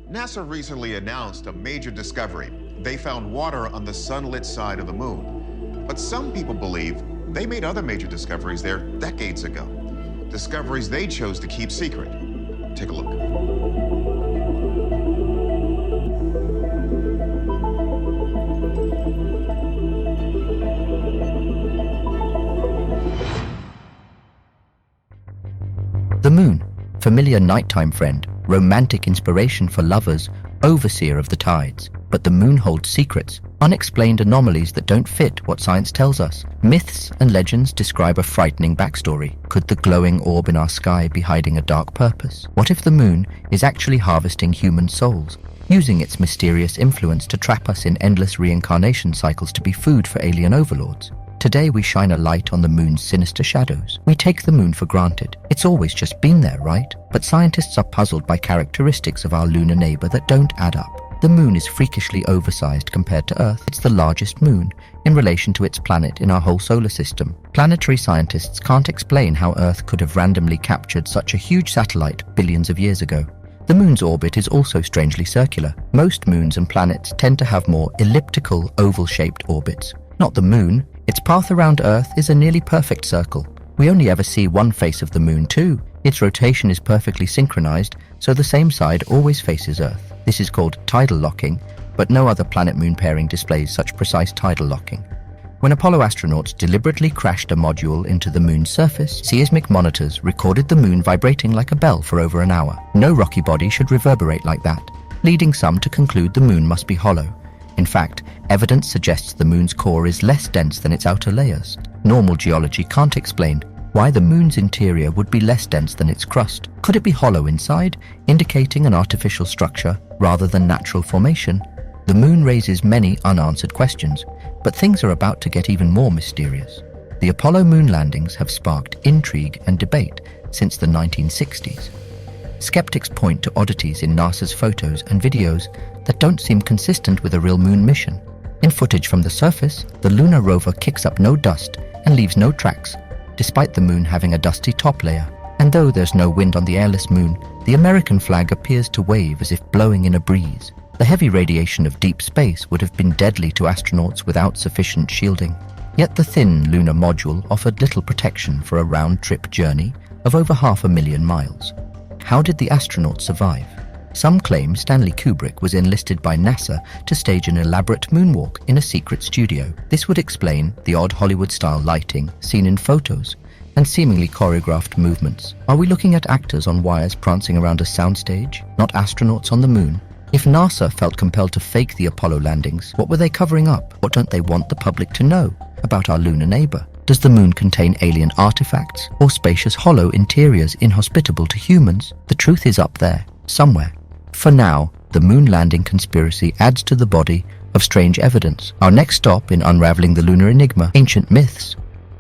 NASA recently announced a major discovery. They found water on the sunlit side of the moon. But some people believe they made other major discoveries there decades ago. Discoveries they chose to keep secret. Take a look. The moon, familiar nighttime friend, romantic inspiration for lovers, overseer of the tides. But the moon holds secrets, unexplained anomalies that don't fit what science tells us. Myths and legends describe a frightening backstory. Could the glowing orb in our sky be hiding a dark purpose? What if the moon is actually harvesting human souls, using its mysterious influence to trap us in endless reincarnation cycles to be food for alien overlords? Today we shine a light on the moon's sinister shadows. We take the moon for granted. It's always just been there, right? But scientists are puzzled by characteristics of our lunar neighbor that don't add up. The moon is freakishly oversized compared to Earth. It's the largest moon in relation to its planet in our whole solar system. Planetary scientists can't explain how Earth could have randomly captured such a huge satellite billions of years ago. The moon's orbit is also strangely circular. Most moons and planets tend to have more elliptical, oval-shaped orbits. Not the moon. Its path around Earth is a nearly perfect circle. We only ever see one face of the moon too. Its rotation is perfectly synchronized, so the same side always faces Earth. This is called tidal locking, but no other planet-moon pairing displays such precise tidal locking. When Apollo astronauts deliberately crashed a module into the moon's surface, seismic monitors recorded the moon vibrating like a bell for over an hour. No rocky body should reverberate like that, leading some to conclude the moon must be hollow. In fact, evidence suggests the moon's core is less dense than its outer layers. Normal geology can't explain why the moon's interior would be less dense than its crust. Could it be hollow inside, indicating an artificial structure rather than natural formation? The moon raises many unanswered questions, but things are about to get even more mysterious. The Apollo moon landings have sparked intrigue and debate since the 1960s. Skeptics point to oddities in NASA's photos and videos that don't seem consistent with a real moon mission. In footage from the surface, the lunar rover kicks up no dust and leaves no tracks, despite the moon having a dusty top layer. And though there's no wind on the airless moon, the American flag appears to wave as if blowing in a breeze. The heavy radiation of deep space would have been deadly to astronauts without sufficient shielding. Yet the thin lunar module offered little protection for a round-trip journey of over 500,000 miles. How did the astronauts survive? Some claim Stanley Kubrick was enlisted by NASA to stage an elaborate moonwalk in a secret studio. This would explain the odd Hollywood-style lighting seen in photos and seemingly choreographed movements. Are we looking at actors on wires prancing around a soundstage, not astronauts on the moon? If NASA felt compelled to fake the Apollo landings, what were they covering up? What don't they want the public to know about our lunar neighbor? Does the moon contain alien artifacts or spacious hollow interiors inhospitable to humans? The truth is up there, somewhere. For now, the moon landing conspiracy adds to the body of strange evidence. Our next stop in unraveling the lunar enigma, ancient myths.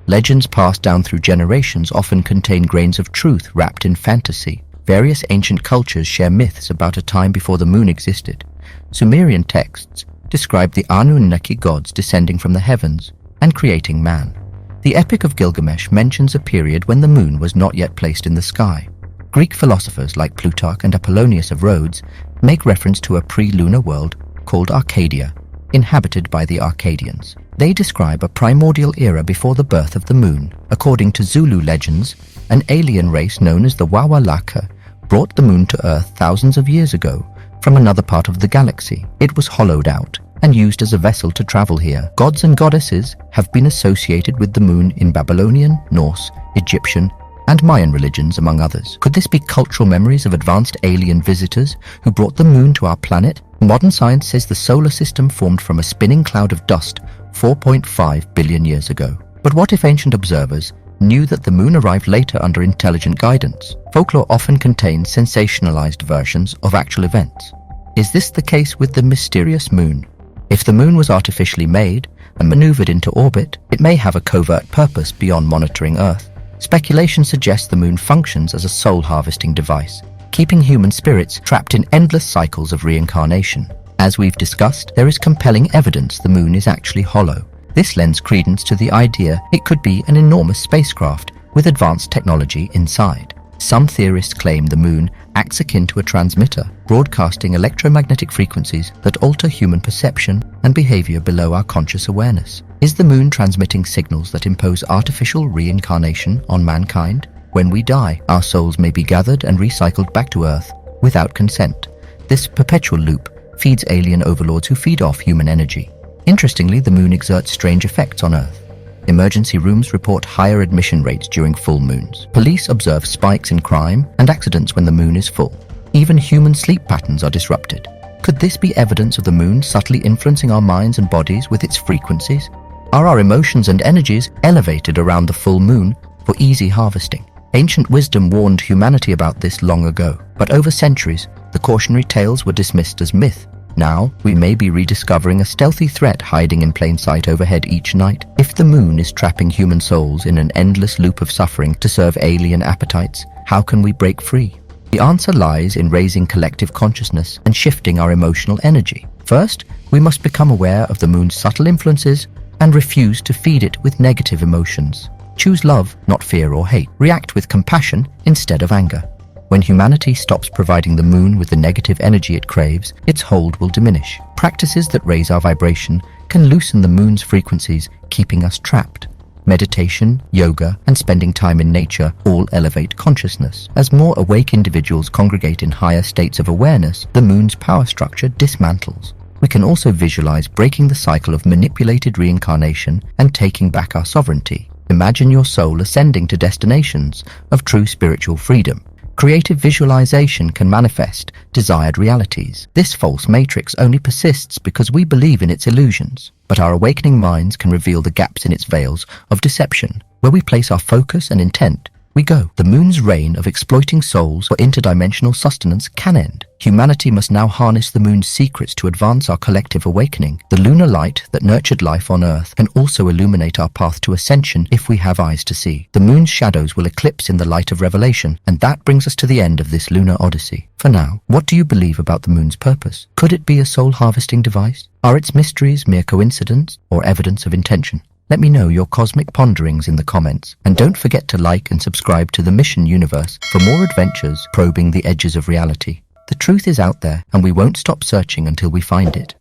Legends passed down through generations often contain grains of truth wrapped in fantasy. Various ancient cultures share myths about a time before the moon existed. Sumerian texts describe the Anunnaki gods descending from the heavens and creating man. The Epic of Gilgamesh mentions a period when the moon was not yet placed in the sky. Greek philosophers like Plutarch and Apollonius of Rhodes make reference to a pre-lunar world called Arcadia, inhabited by the Arcadians. They describe a primordial era before the birth of the moon. According to Zulu legends, an alien race known as the Wawalaka brought the moon to Earth thousands of years ago from another part of the galaxy. It was hollowed out and used as a vessel to travel here. Gods and goddesses have been associated with the moon in Babylonian, Norse, Egyptian, and Mayan religions, among others. Could this be cultural memories of advanced alien visitors who brought the moon to our planet? Modern science says the solar system formed from a spinning cloud of dust 4.5 billion years ago. But what if ancient observers knew that the moon arrived later under intelligent guidance? Folklore often contains sensationalized versions of actual events. Is this the case with the mysterious moon? If the moon was artificially made and maneuvered into orbit, it may have a covert purpose beyond monitoring Earth. Speculation suggests the moon functions as a soul-harvesting device, keeping human spirits trapped in endless cycles of reincarnation. As we've discussed, there is compelling evidence the moon is actually hollow. This lends credence to the idea it could be an enormous spacecraft with advanced technology inside. Some theorists claim the moon acts akin to a transmitter, broadcasting electromagnetic frequencies that alter human perception and behavior below our conscious awareness. Is the moon transmitting signals that impose artificial reincarnation on mankind? When we die, our souls may be gathered and recycled back to Earth without consent. This perpetual loop feeds alien overlords who feed off human energy. Interestingly, the moon exerts strange effects on Earth. Emergency rooms report higher admission rates during full moons. Police observe spikes in crime and accidents when the moon is full. Even human sleep patterns are disrupted. Could this be evidence of the moon subtly influencing our minds and bodies with its frequencies? Are our emotions and energies elevated around the full moon for easy harvesting? Ancient wisdom warned humanity about this long ago, but over centuries, the cautionary tales were dismissed as myth. Now, we may be rediscovering a stealthy threat hiding in plain sight overhead each night. If the moon is trapping human souls in an endless loop of suffering to serve alien appetites, how can we break free? The answer lies in raising collective consciousness and shifting our emotional energy. First, we must become aware of the moon's subtle influences and refuse to feed it with negative emotions. Choose love, not fear or hate. React with compassion instead of anger. When humanity stops providing the moon with the negative energy it craves, its hold will diminish. Practices that raise our vibration can loosen the moon's frequencies, keeping us trapped. Meditation, yoga, and spending time in nature all elevate consciousness. As more awake individuals congregate in higher states of awareness, the moon's power structure dismantles. We can also visualize breaking the cycle of manipulated reincarnation and taking back our sovereignty. Imagine your soul ascending to destinations of true spiritual freedom. Creative visualization can manifest desired realities. This false matrix only persists because we believe in its illusions, but our awakening minds can reveal the gaps in its veils of deception. Where we place our focus and intent, we go. The moon's reign of exploiting souls for interdimensional sustenance can end. Humanity must now harness the moon's secrets to advance our collective awakening. The lunar light that nurtured life on Earth can also illuminate our path to ascension if we have eyes to see. The moon's shadows will eclipse in the light of revelation, and that brings us to the end of this lunar odyssey. For now, what do you believe about the moon's purpose? Could it be a soul-harvesting device? Are its mysteries mere coincidence or evidence of intention? Let me know your cosmic ponderings in the comments, and don't forget to like and subscribe to the Mission Universe for more adventures probing the edges of reality. The truth is out there, and we won't stop searching until we find it.